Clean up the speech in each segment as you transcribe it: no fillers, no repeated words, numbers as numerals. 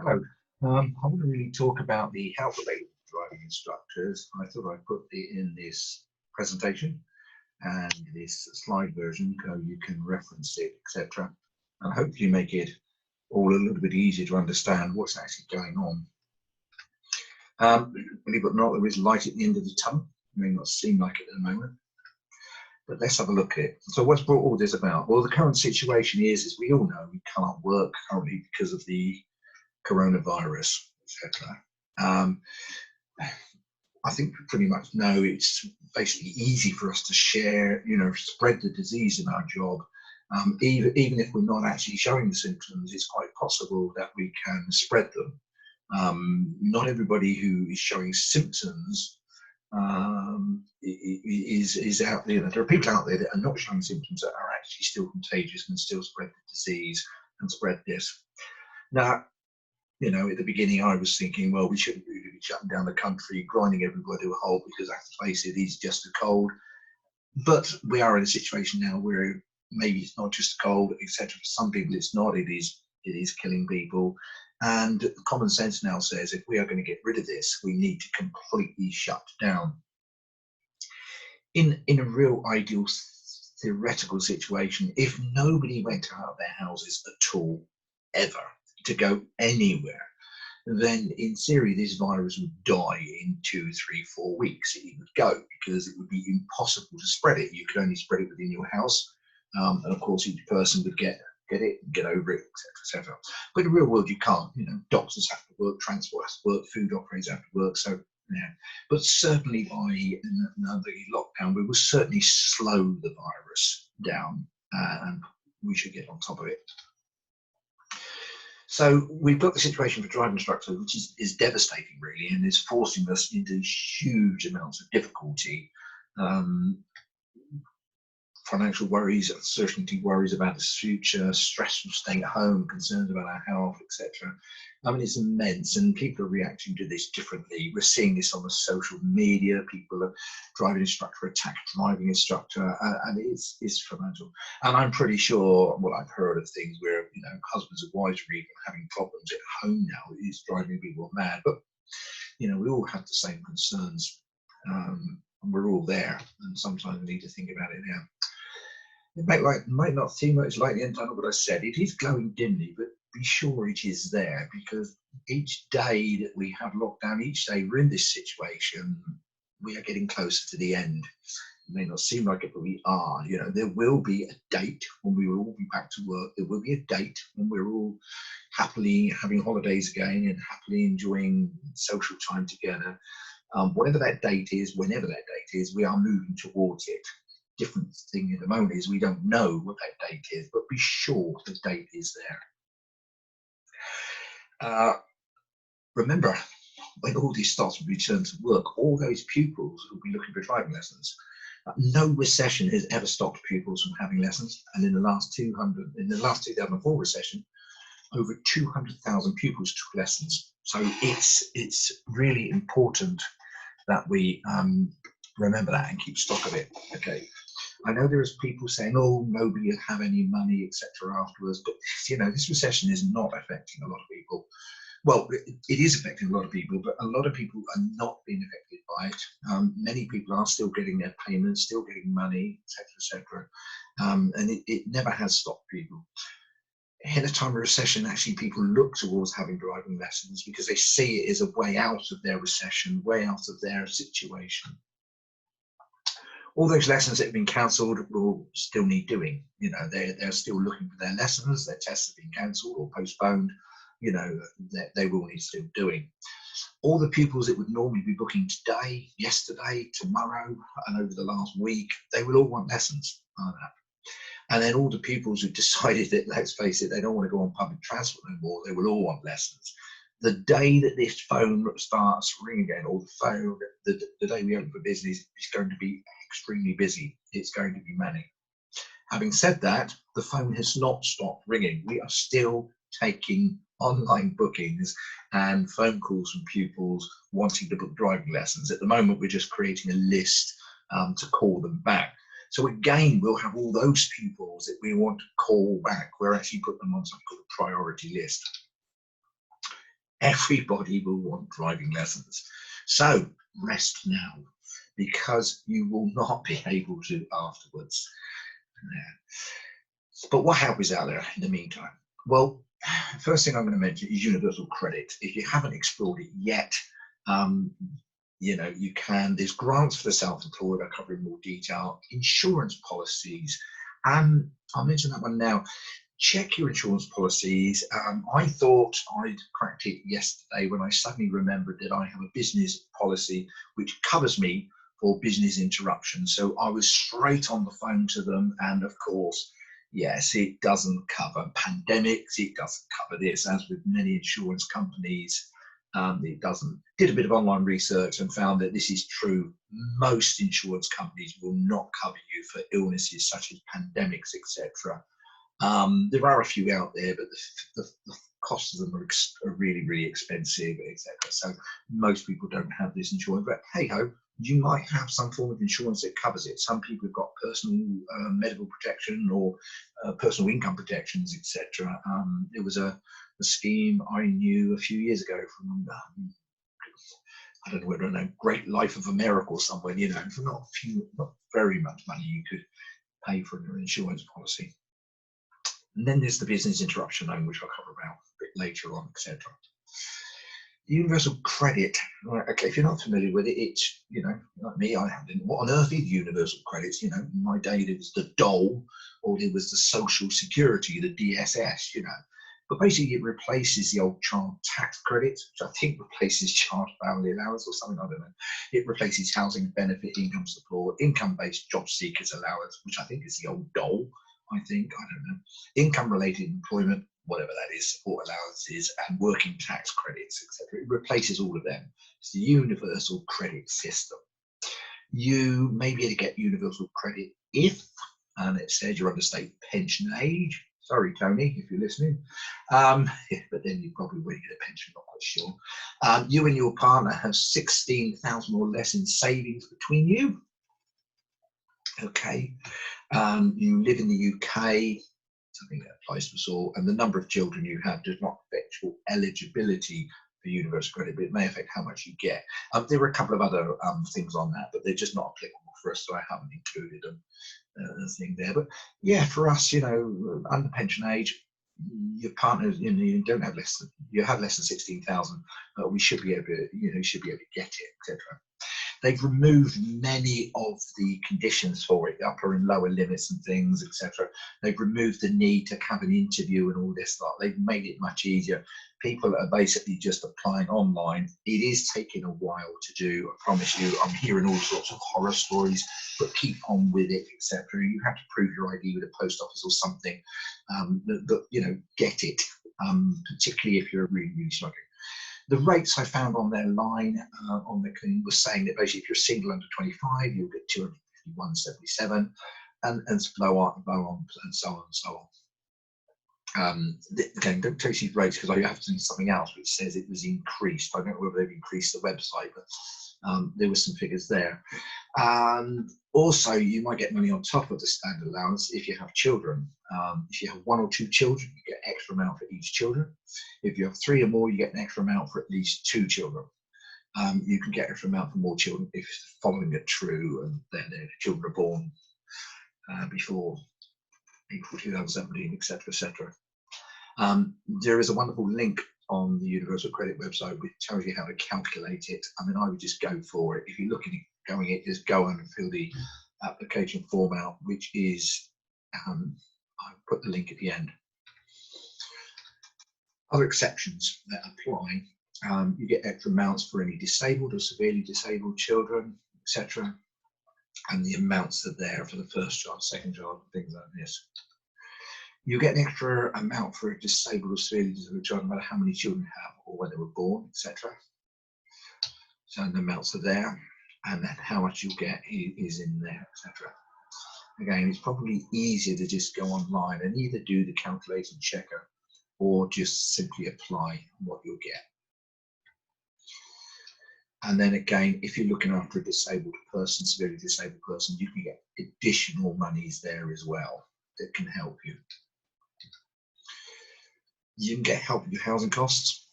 Hello. I want to really talk about the health related driving instructors. I thought I'd put it in this presentation and this slide version so you can reference it, etc. And hopefully make it all a little bit easier to understand what's actually going on. Believe it or not, there is light at the end of the tunnel. It may not seem like it at the moment, but let's have a look at it. So what's brought all this about? Well, the current situation is we all know we can't work currently because of the coronavirus, etc. I think we pretty much know it's basically easy for us to share, spread the disease in our job. Even if we're not actually showing the symptoms, it's quite possible that we can spread them. Not everybody who is showing symptoms is out there. There are people out there that are not showing symptoms that are actually still contagious and still spread the disease and spread this. Now, at the beginning, I was thinking, well, we shouldn't really be shutting down the country, grinding everybody to a halt, because let's face it, it's just a cold. But we are in a situation now where maybe it's not just a cold, etc. For some people, it's not. It is killing people. And common sense now says if we are going to get rid of this, we need to completely shut down. In a real ideal theoretical situation, if nobody went out of their houses at all, ever, to go anywhere, then in theory this virus would die in 2, 3, 4 weeks. It would go, because it would be impossible to spread it. You could only spread it within your house, and of course each person would get it, get over it, etc., etc. But in the real world you can't. Doctors have to work, transport has to work, food operators have to work. So yeah, but certainly by another lockdown we will certainly slow the virus down, and we should get on top of it. So we've got the situation for driving instructors, which is devastating, really, and is forcing us into huge amounts of difficulty. Financial worries, uncertainty, worries about the future, stress from staying at home, concerns about our health, etc. I mean, it's immense, and people are reacting to this differently. We're seeing this on the social media. People are driving instructor attack driving instructor, and it's fundamental. And I'm pretty sure, well, I've heard of things where husbands and wives are even having problems at home now. It's driving people mad. But we all have the same concerns, and we're all there. And sometimes we need to think about it now. It might not seem much like the end tunnel, but I said it is glowing dimly, but be sure it is there, because each day that we have lockdown, each day we're in this situation, we are getting closer to the end. It may not seem like it, but we are. There will be a date when we will all be back to work. There will be a date when we're all happily having holidays again and happily enjoying social time together. Whatever that date is, whenever that date is, we are moving towards it. Different thing at the moment is we don't know what that date is, but be sure the date is there. Remember, when all this starts to return to work, all those pupils will be looking for driving lessons. No recession has ever stopped pupils from having lessons, and in the last 2004 recession, over 200,000 pupils took lessons. So it's really important that we remember that and keep stock of it. Okay. I know there's people saying, oh, nobody will have any money, etc. afterwards, but this recession is not affecting a lot of people. Well, it is affecting a lot of people, but a lot of people are not being affected by it. Many people are still getting their payments, still getting money, etc., etc. And it never has stopped people. In a time of recession, actually people look towards having driving lessons because they see it as a way out of their recession, way out of their situation. All those lessons that have been cancelled will still need doing. They're still looking for their lessons. Their tests have been cancelled or postponed. They will need still doing. All the pupils that would normally be booking today, yesterday, tomorrow, and over the last week, they will all want lessons. And then all the pupils who've decided that, let's face it, they don't want to go on public transport anymore, they will all want lessons. The day that this phone starts ringing again, or the phone, the day we open for business, is going to be extremely busy. It's going to be manic. Having said that, the phone has not stopped ringing. We are still taking online bookings and phone calls from pupils wanting to book driving lessons. At the moment, we're just creating a list to call them back. So again, we'll have all those pupils that we want to call back. We're actually putting them on something called a priority list. Everybody will want driving lessons. So rest now, because you will not be able to afterwards. Yeah. But what help is out there in the meantime? Well, first thing I'm going to mention is universal credit. If you haven't explored it yet, you know, you can. There's grants for the self-employed. I'll cover in more detail. Insurance policies. I'll mention that one now. Check your insurance policies. I thought I'd cracked it yesterday when I suddenly remembered that I have a business policy which covers me for business interruption. So I was straight on the phone to them, and of course, yes, it doesn't cover pandemics. It doesn't cover this, as with many insurance companies. It doesn't. Did a bit of online research and found that this is true. Most insurance companies will not cover you for illnesses such as pandemics, etc. There are a few out there, but the cost of them are really, really expensive, etc. So most people don't have this insurance. But hey ho, you might have some form of insurance that covers it. Some people have got personal medical protection or personal income protections, etc. There was a scheme I knew a few years ago from I don't know whether I know Great Life of America or somewhere. You know, for not very much money, you could pay for an insurance policy. And then there's the business interruption loan, which I'll cover about a bit later on, etc. Universal credit. Right, okay, if you're not familiar with it, it's, you know, like me, I haven't. What on earth is universal credits? You know, in my day there was the dole, or there was the social security, the DSS, you know. But basically it replaces the old child tax credit, which I think replaces child family allowance or something, I don't know. It replaces housing benefit, income support, income-based job seekers allowance, which I think is the old dole. I think, I don't know, income-related employment, whatever that is, support allowances, and working tax credits, etc. It replaces all of them. It's the universal credit system. You may be able to get universal credit if, and it says you're under state pension age. Sorry, Tony, if you're listening. But then you probably won't get a pension, not quite sure. You and your partner have 16,000 or less in savings between you. Okay. You live in the UK, something that applies to us all, and the number of children you have does not affect your eligibility for universal credit, but it may affect how much you get. There are a couple of other things on that, but they're just not applicable for us, so I haven't included them. Thing there, but yeah, for us, you know, under pension age, your partner, you know, you don't have less than, you have less than 16,000, we should be able to, you know, you should be able to get it, etc. They've removed many of the conditions for it, upper and lower limits and things, etc. They've removed the need to have an interview and all this stuff. They've made it much easier. People are basically just applying online. It is taking a while to do. I promise you, I'm hearing all sorts of horror stories, but keep on with it, etc. You have to prove your ID with a post office or something. That you know, get it, particularly if you're really, really struggling. The rates I found on their line on the thing was saying that basically if you're single under 25, you'll get 251.77, and blow on and so on and so on. Again, don't take these rates because I have to do something else which says it was increased. I don't know whether they've increased the website, but there were some figures there. Also, you might get money on top of the standard allowance if you have children. If you have 1 or 2 children, you get an extra amount for each children. If you have 3 or more, you get an extra amount for at least 2 children. You can get an extra amount for more children if following are true and then the children are born before April 2017, etc., etc. There is a wonderful link on the Universal Credit website which tells you how to calculate it. I mean, I would just go for it. If you're looking at going it, just go and fill the application form out, which is, I'll put the link at the end. Other exceptions that apply, you get extra amounts for any disabled or severely disabled children, etc. And the amounts are there for the first child, second child, things like this. You get an extra amount for a disabled or severely disabled child, no matter how many children you have or when they were born, etc. So the amounts are there, and then how much you get is in there, etc. Again, it's probably easier to just go online and either do the calculation checker or just simply apply what you'll get. And then again, if you're looking after a disabled person, severely disabled person, you can get additional monies there as well that can help you. You can get help with your housing costs.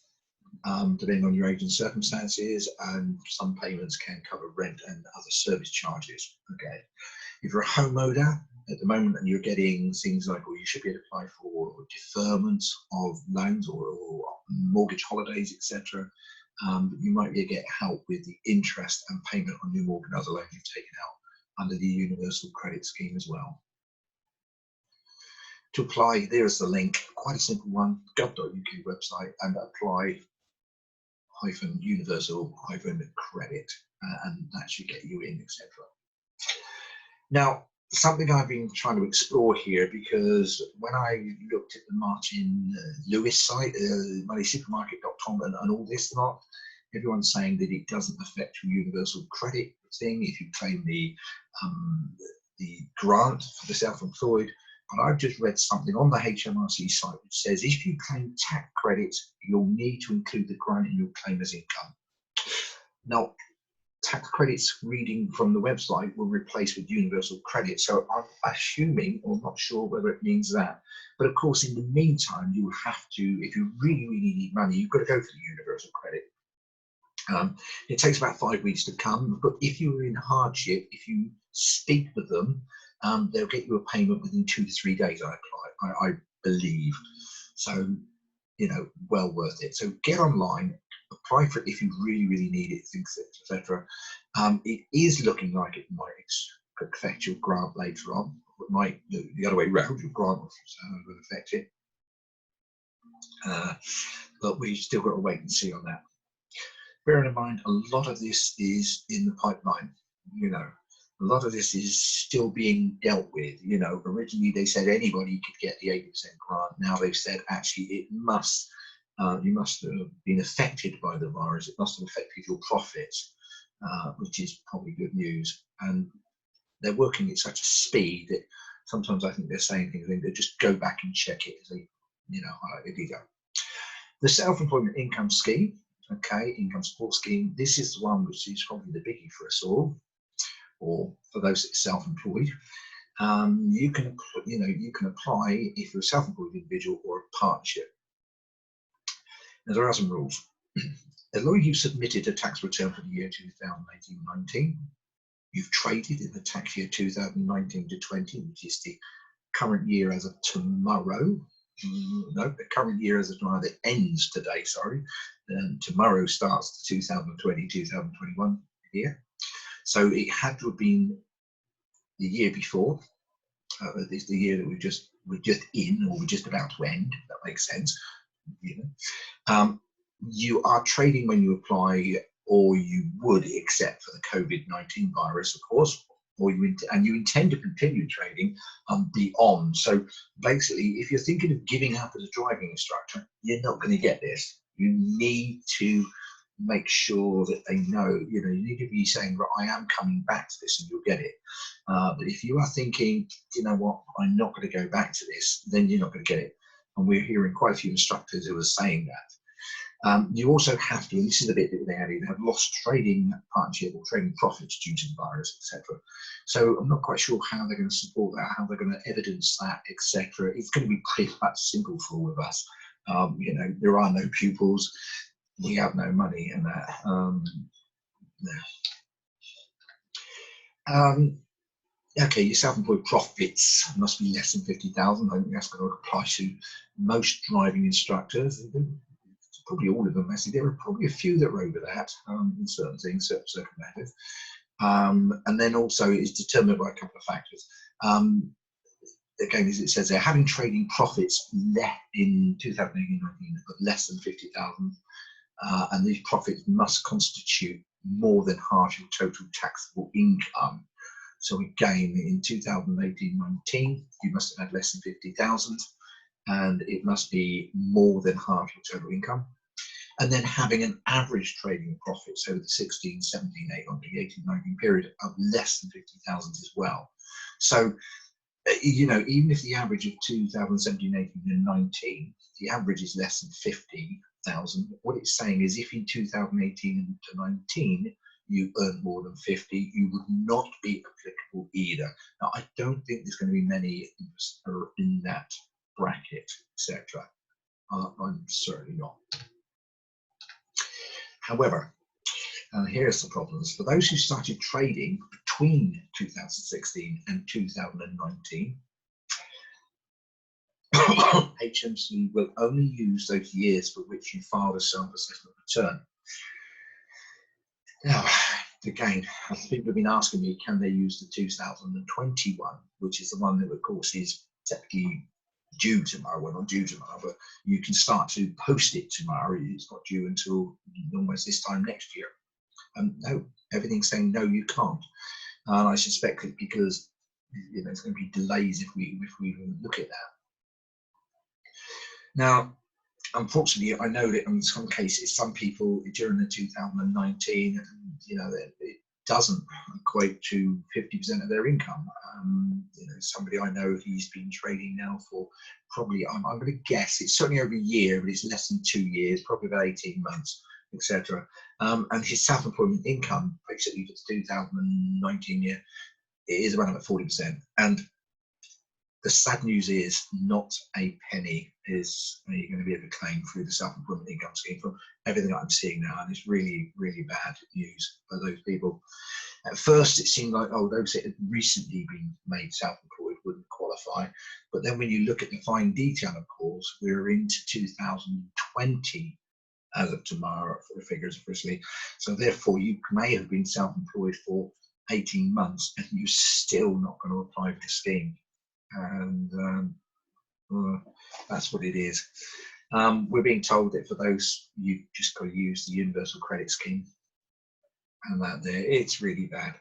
depending on your age and circumstances, and some payments can cover rent and other service charges. Okay, if you're a homeowner at the moment and you're getting things like, or you should be able to apply for deferment of loans or mortgage holidays, etc. You might be able to get help with the interest and payment on your mortgage and other loans you've taken out under the Universal Credit Scheme as well. To apply, there's the link, quite a simple one, gov.uk website, and apply universal credit, and that should get you in, etc. Now, something I've been trying to explore here, because when I looked at the Martin Lewis site, moneysupermarket.com, and all this lot, everyone's saying that it doesn't affect your universal credit thing if you claim the grant for the self-employed. But I've just read something on the HMRC site which says if you claim tax credits, you'll need to include the grant in your claim as income. Now, tax credits, reading from the website, will replace with universal credit. So I'm assuming, or not sure whether it means that. But of course, in the meantime, you will have to, if you really, really need money, you've got to go for the universal credit. It takes about 5 weeks to come, but if you're in hardship, if you speak with them, they'll get you a payment within 2 to 3 days, I believe. So, you know, well worth it. So get online, apply for it if you really, really need it, things, etc. It is looking like it might affect your grant later on. It might, the other way around, your grant will affect it. But we've still got to wait and see on that. Bearing in mind, a lot of this is in the pipeline, you know. A lot of this is still being dealt with. You know, originally they said anybody could get the 80% grant. Now they've said actually it must, you must have been affected by the virus. It must have affected your profits, which is probably good news. And they're working at such a speed that sometimes I think they're saying things, they just go back and check it as they, you know, if you go. The self-employment income scheme, okay, income support scheme. This is the one which is probably the biggie for us all, or for those that are self-employed. You can apply if you're a self-employed individual or a partnership. Now, there are some rules. As long as you've submitted a tax return for the year 2018-19, you've traded in the tax year 2019 to 20, which is the current year as of tomorrow. No, the current year as of tomorrow that ends today, sorry. Tomorrow starts the 2020-2021 year. So it had to have been the year before, it's the year that we're just in, or we're just about to end. If that makes sense. You know, you are trading when you apply, or you would, except for the COVID-19 virus, of course, or you intend to continue trading beyond. So basically, if you're thinking of giving up as a driving instructor, you're not going to get this. You need to make sure that they know, you know, you need to be saying, right, I am coming back to this, and you'll get it. But if you are thinking, you know what, I'm not going to go back to this, then you're not going to get it. And we're hearing quite a few instructors who are saying that. You also have to, and this is the bit that they added, have lost trading partnership or trading profits due to the virus, etc. So I'm not quite sure how they're going to support that, how they're going to evidence that, etc. It's going to be pretty much simple for all of us. You know, there are no pupils, we have no money in that. Okay, your self-employed profits must be less than 50,000. I think that's going to apply to most driving instructors. Probably all of them, actually. There are probably a few that are over that in certain things, certain matters. And then also it's determined by a couple of factors. Again, as it says there, having trading profits in 2018-19 of less than 50,000, and these profits must constitute more than half your total taxable income. So again, in 2018-19, you must have had less than 50,000, and it must be more than half your total income. And then having an average trading profit, so the 16, 17, 18, 19 period of less than 50,000 as well. So, you know, even if the average of 2017, 18 and 19, the average is less than 50,000, what it's saying is if in 2018 to 19, you earn more than 50, you would not be applicable either. Now, I don't think there's going to be many in that bracket, etc. I'm certainly not. However, and here's the problems. For those who started trading between 2016 and 2019, HMC will only use those years for which you filed a self-assessment return. Now, again, people have been asking me, can they use the 2021, which is the one that, of course, is technically due tomorrow. Well, not due tomorrow, but you can start to post it tomorrow. It's not due until almost this time next year. No, everything's saying no, you can't. And I suspect it's because, you know, there's going to be delays if we look at that. Now, unfortunately, I know that in some cases, some people during the 2019, you know, it doesn't equate to 50% of their income. You know, somebody I know, he's been trading now for probably, I'm going to guess, it's certainly over a year, but it's less than 2 years, probably about 18 months, etc. And his self-employment income, basically for the 2019 year, it is around about 40%. And the sad news is not a penny is going to be able to claim through the self-employment income scheme from everything that I'm seeing now. And it's really, really bad news for those people. At first, it seemed like, oh, those that had recently been made self-employed wouldn't qualify. But then when you look at the fine detail, of course, we're into 2020 as of tomorrow for the figures officially. So therefore, you may have been self-employed for 18 months and you're still not going to apply for the scheme. And that's what it is. We're being told that for those, you've just got to use the universal credit scheme, and that there, it's really bad.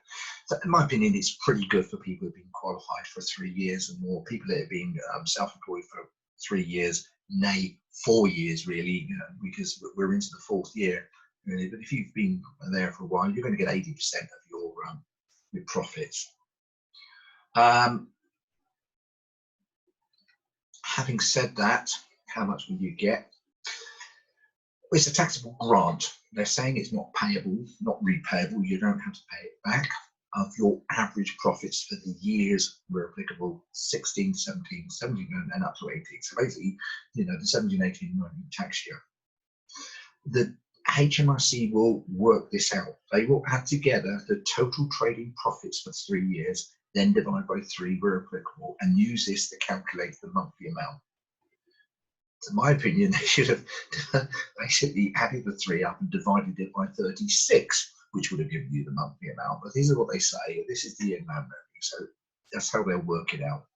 So in my opinion, it's pretty good for people who've been qualified for 3 years and more. People that have been self-employed for 3 years, nay, 4 years really, you know, because we're into the 4th year. Really. But if you've been there for a while, you're going to get 80% of your profits. Having said that, how much will you get? It's a taxable grant. They're saying it's not payable, not repayable. You don't have to pay it back. Of your average profits for the years were applicable, 16, 17, 17, and up to 18. So basically, you know, the 17, 18, 19 tax year. The HMRC will work this out. They will add together the total trading profits for 3 years, then divide by 3 where applicable, and use this to calculate the monthly amount. In my opinion, they should have basically added the 3 up and divided it by 36, which would have given you the monthly amount. But these are what they say. This is the amount revenue, so that's how they'll work it out.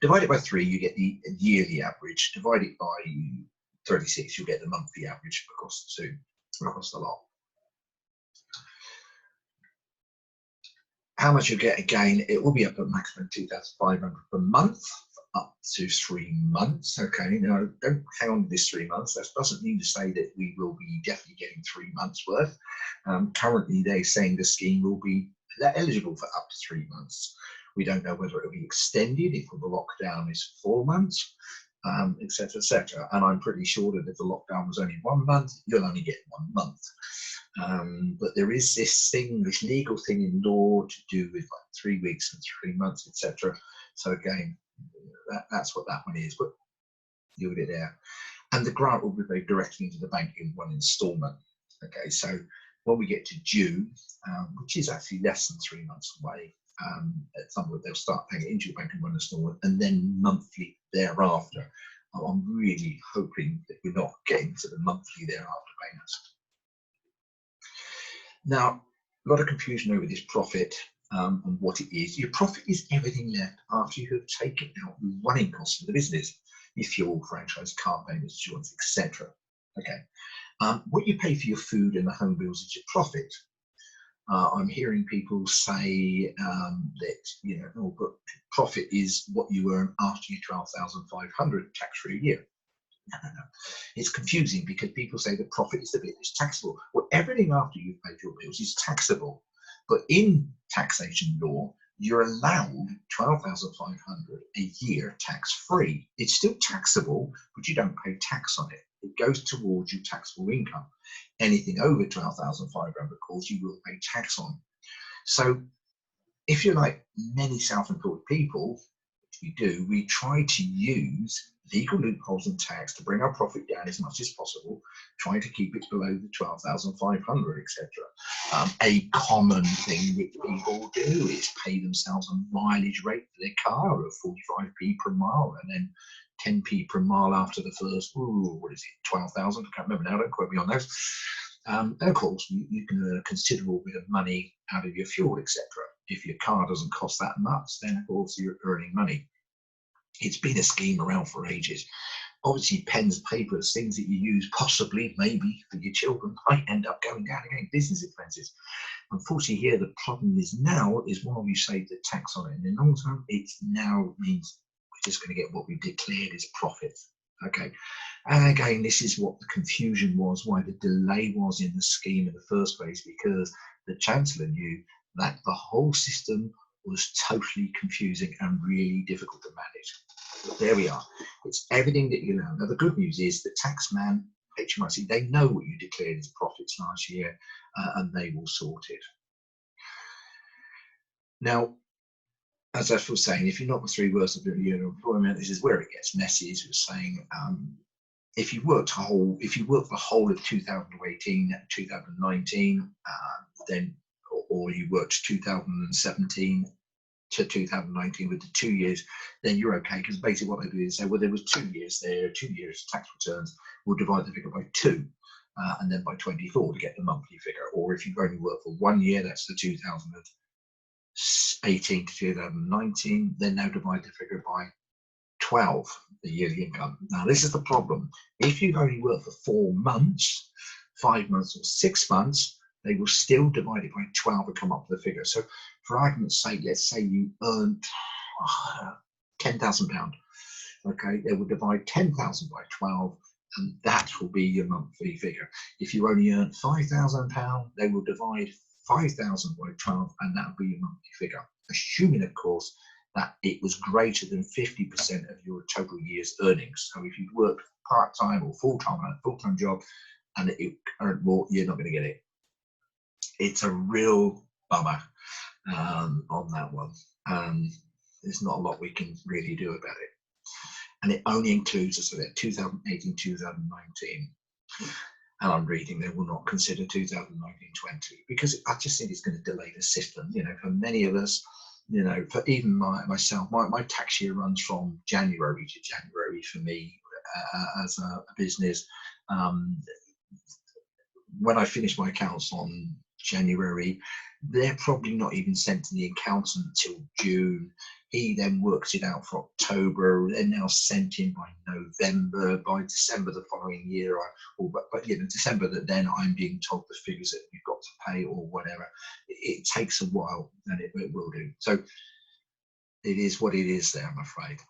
Divide it by 3, you get the yearly average. Divide it by 36, you'll get the monthly average across the 2, across the lot. How much you get again, it will be up to a maximum of 2,500 per month, up to 3 months. Okay, now don't hang on to this 3 months. That doesn't mean to say that we will be definitely getting 3 months worth. Currently, they're saying the scheme will be eligible for up to 3 months. We don't know whether it will be extended if the lockdown is 4 months, etc., etc. And I'm pretty sure that if the lockdown was only 1 month, you'll only get 1 month. But there is this thing, this legal thing in law to do with like 3 weeks and 3 months, etc. So again, that's what that one is. But you'll get it there, and the grant will be paid directly into the bank in 1 instalment. Okay, so when we get to June, which is actually less than 3 months away, at some point they'll start paying it into your bank in 1 instalment, and then monthly thereafter. I'm really hoping that we're not getting to the monthly thereafter payments. Now, a lot of confusion over this profit and what it is. Your profit is everything left after you have taken out the running costs of the business, your fuel, franchise, car payments, insurance, etc. Okay, what you pay for your food and the home bills is your profit. I'm hearing people say that, you know, oh, but profit is what you earn after your 12,500 tax-free a year. No. It's confusing because people say the profit is the bit that's taxable. Well, everything after you've paid your bills is taxable. But in taxation law, you're allowed 12,500 a year tax-free. It's still taxable, but you don't pay tax on it. It goes towards your taxable income. Anything over 12,500, of course, you will pay tax on. So if you're like many self-employed people, which we do, we try to use legal loopholes in tax to bring our profit down as much as possible, trying to keep it below the 12,500, etc. A common thing which people do is pay themselves a mileage rate for their car of 45p per mile, and then 10p per mile after the first, what is it, 12,000? I can't remember now, don't quote me on those. And of course, you can earn a considerable bit of money out of your fuel, etc. If your car doesn't cost that much, then of course you're earning money. It's been a scheme around for ages. Obviously, pens, papers, things that you use possibly, maybe, for your children might end up going down again, business expenses. Unfortunately, here the problem is now is while you save the tax on it in the long term, it now means we're just going to get what we declared as profit. Okay, and again, this is what the confusion was, why the delay was in the scheme in the first place, because the Chancellor knew that the whole system was totally confusing and really difficult to manage. But there we are. It's everything that you know. Now, the good news is the taxman, HMRC, they know what you declared as profits last year, and they will sort it. Now, as I was saying, if you're not the 3 words of your employment, this is where it gets messy. As we're saying, if you worked the whole of 2018, 2019, then, or you worked 2017 to 2019 with the 2 years, then you're okay, because basically what they do is say, well, there was 2 years there, 2 years tax returns, we'll divide the figure by 2, and then by 24 to get the monthly figure. Or if you've only worked for 1 year, that's the 2018 to 2019, then now divide the figure by 12, the yearly income. Now, this is the problem. If you've only worked for 4 months, 5 months, or 6 months, they will still divide it by 12 to come up with the figure. So, for argument's sake, let's say you earned £10,000. Okay, they will divide 10,000 by 12, and that will be your monthly figure. If you only earned £5,000, they will divide 5,000 by 12, and that will be your monthly figure. Assuming, of course, that it was greater than 50% of your total year's earnings. So if you've worked part-time or full-time on a full-time job and it earned more, you're not going to get it. It's a real bummer on that one. There's not a lot we can really do about it. And it only includes, as I said, 2018, 2019. And I'm reading they will not consider 2019-20, because I just think it's going to delay the system. You know, for many of us, you know, for even myself, my tax year runs from January to January for me as a business. When I finish my accounts on January, they're probably not even sent to the accountant until June. He then works it out for October. They're now sent in by November. By December the following year, but you know, December that then I'm being told the figures that you've got to pay or whatever. It takes a while, and it will do. So it is what it is there, I'm afraid.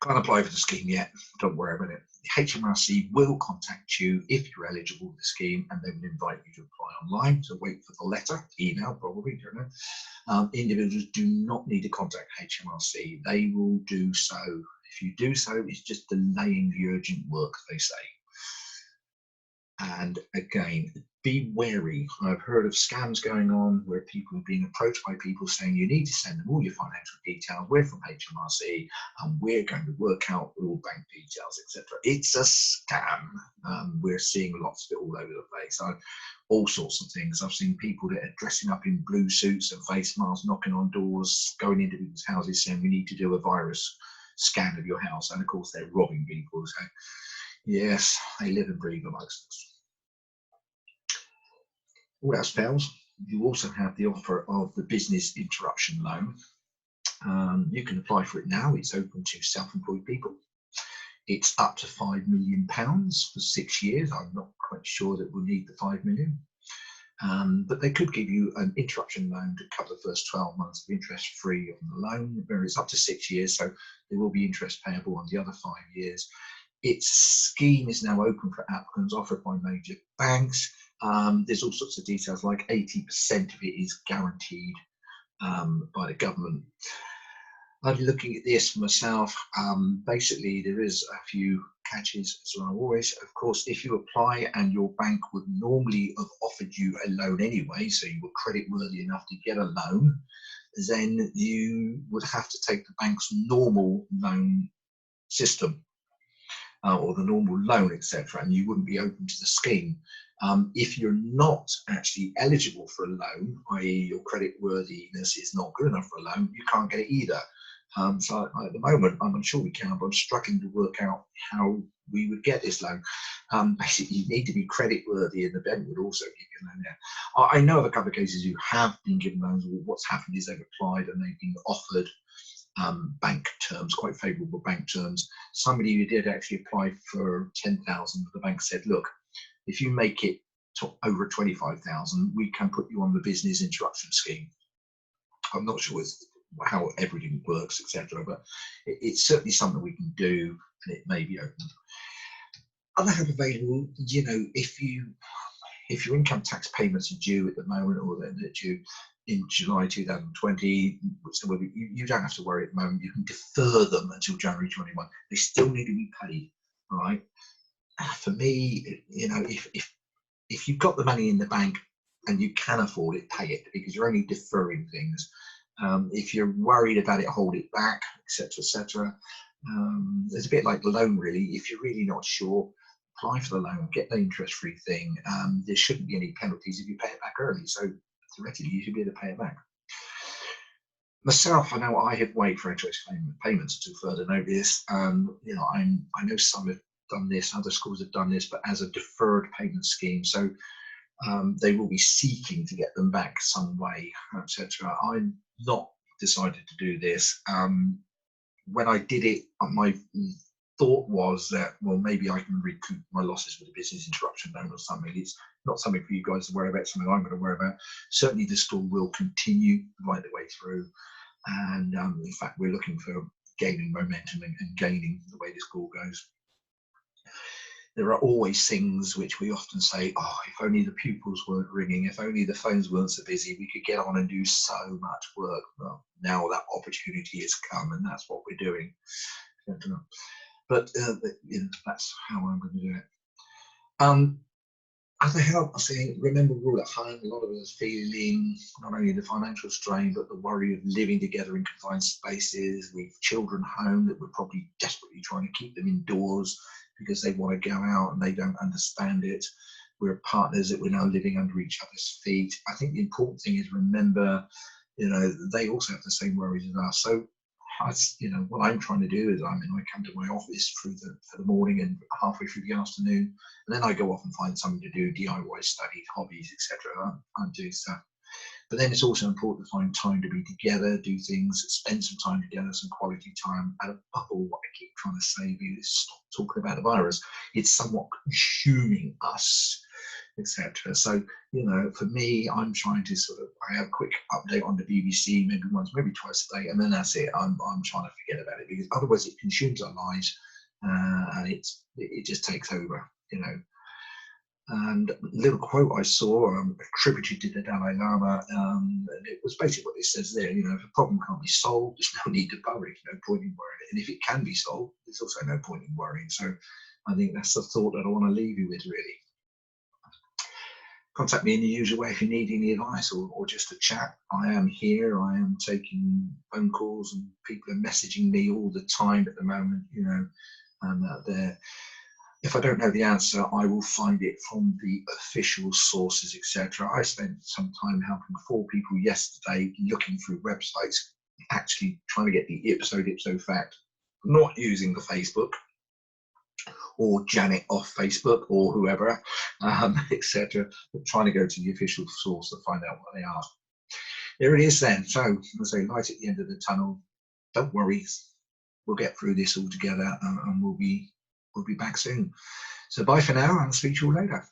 Can't apply for the scheme yet, don't worry about it. The HMRC will contact you if you're eligible for the scheme, and they will invite you to apply online. So wait for the letter, email probably, don't know. Individuals do not need to contact HMRC. They will do so. If you do so, it's just delaying the urgent work, they say. And again, be wary. I've heard of scams going on where people are being approached by people saying you need to send them all your financial details. We're from HMRC and we're going to work out all bank details, etc. It's a scam. We're seeing lots of it all over the place. All sorts of things. I've seen people that are dressing up in blue suits and face masks, knocking on doors, going into people's houses saying we need to do a virus scan of your house. And of course, they're robbing people. So yes, they live and breathe amongst us. All else fails, you also have the offer of the business interruption loan. You can apply for it now. It's open to self-employed people. It's up to £5 million for 6 years. I'm not quite sure that we'll need the 5 million. But they could give you an interruption loan to cover the first 12 months of interest free on the loan, where it's up to 6 years. So there will be interest payable on the other 5 years. Its scheme is now open for applicants, offered by major banks. There's all sorts of details, like 80% of it is guaranteed by the government. I'm looking at this for myself. Basically, there is a few catches, as always. Of course, if you apply and your bank would normally have offered you a loan anyway, so you were credit worthy enough to get a loan, then you would have to take the bank's normal loan system or the normal loan, etc., and you wouldn't be open to the scheme. If you're not actually eligible for a loan, i.e. your credit worthiness is not good enough for a loan, you can't get it either. So at the moment, I'm sure we can, but I'm struggling to work out how we would get this loan. Basically, you need to be credit worthy, and the bank would also give you a loan there. I know of a couple of cases who have been given loans. What's happened is they've applied and they've been offered bank terms, quite favourable bank terms. Somebody who did actually apply for 10,000, the bank said, look, if you make it to over 25,000, we can put you on the business interruption scheme. I'm not sure how everything works, etc., but it's certainly something we can do, and it may be open. Other help available, you know, if your income tax payments are due at the moment, or they're due in July 2020, so you don't have to worry at the moment. You can defer them until January 21. They still need to be paid, right? For me, you know, if you've got the money in the bank and you can afford it, pay it, because you're only deferring things. If you're worried about it, hold it back, etc., etc. It's a bit like the loan, really. If you're really not sure, apply for the loan, get the interest-free thing. There shouldn't be any penalties if you pay it back early. So theoretically, you should be able to pay it back. Myself, I know I have waited for interest payments until further notice. You know, I know some have done this, other schools have done this, but as a deferred payment scheme. So they will be seeking to get them back some way, etc. I'm not decided to do this. When I did it, my thought was that, well, maybe I can recoup my losses with a business interruption loan or something. It's not something for you guys to worry about, something I'm going to worry about. Certainly the school will continue right the way through. And in fact, we're looking for gaining momentum and gaining the way the school goes. There are always things which we often say, oh, if only the pupils weren't ringing, if only the phones weren't so busy, we could get on and do so much work. Well, now that opportunity has come, and that's what we're doing. But you know, that's how I'm going to do it. Other help, I say, remember we're all at home. A lot of us feeling not only the financial strain, but the worry of living together in confined spaces with children home that we're probably desperately trying to keep them indoors because they want to go out and they don't understand it. We're partners that we're now living under each other's feet. I think the important thing is remember, you know, they also have the same worries as us. So, you know, what I'm trying to do is I come to my office for the morning and halfway through the afternoon, and then I go off and find something to do, DIY studies, hobbies, etc. I'm doing stuff. But then it's also important to find time to be together, do things, spend some time together, some quality time. And above all, what I keep trying to say is stop talking about the virus. It's somewhat consuming us, etc. So, you know, for me, I'm trying to I have a quick update on the BBC, maybe once, maybe twice a day, and then that's it. I'm trying to forget about it, because otherwise it consumes our lives, and it just takes over, you know. And a little quote I saw attributed to the Dalai Lama, and it was basically what it says there. You know, if a problem can't be solved, there's no need to worry, no point in worrying. And if it can be solved, there's also no point in worrying. So I think that's the thought that I want to leave you with, really. Contact me in the usual way if you need any advice or just a chat. I am here. I am taking phone calls, and people are messaging me all the time at the moment, you know, and they're. If I don't know the answer, I will find it from the official sources, etc. I spent some time helping 4 people yesterday looking through websites, actually trying to get the ipso fact, not using the Facebook or Janet off Facebook or whoever, etc., but trying to go to the official source to find out what they are. There it is then. So, as I say, light at the end of the tunnel. Don't worry, we'll get through this all together, and we'll be back soon. So bye for now, and I'll speak to you all later.